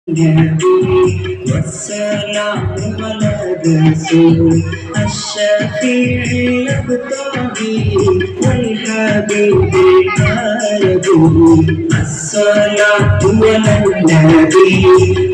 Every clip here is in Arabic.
النبي والسلام على الرسول الشفيع المبتغي والحبيب العربي الصلاة على النبي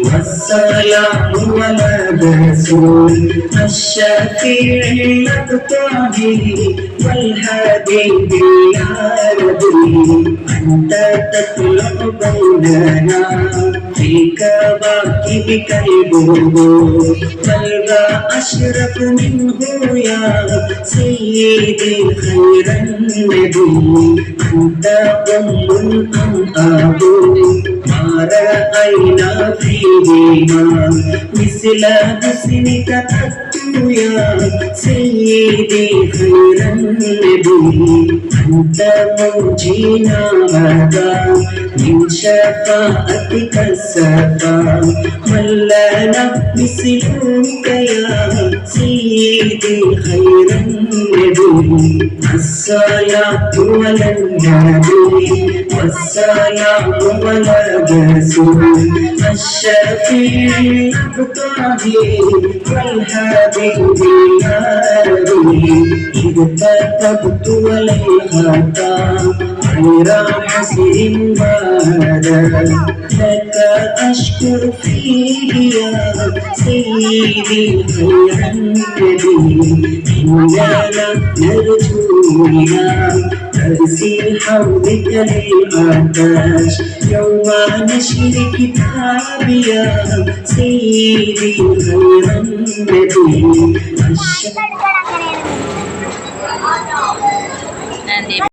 والسلام على الرسول الشفيع المبتغي والحبيب العربي أنت تطلع بيننا في كواكبك البدور تلقى أشرف منه يا سيدي خير النبي أنت أم أم أبو ما رأينا فيهما مثل حسنك قط يا سيدي خير النبي أنت موجينا هذا من شفاعتك السفا من لنا مثلك يا سيدي خير النبي الصلاة على النبي والسلام على الرسول الشفيع الطاهر والحبيب العربي إذ كتبت عليها غير حسر وهدى لك أشكر فيه يا سيدي خير النبي إننا نرجو بنا ترسيل حوضك للآتاش يوم نشر كتابي يا سيدي خير النبي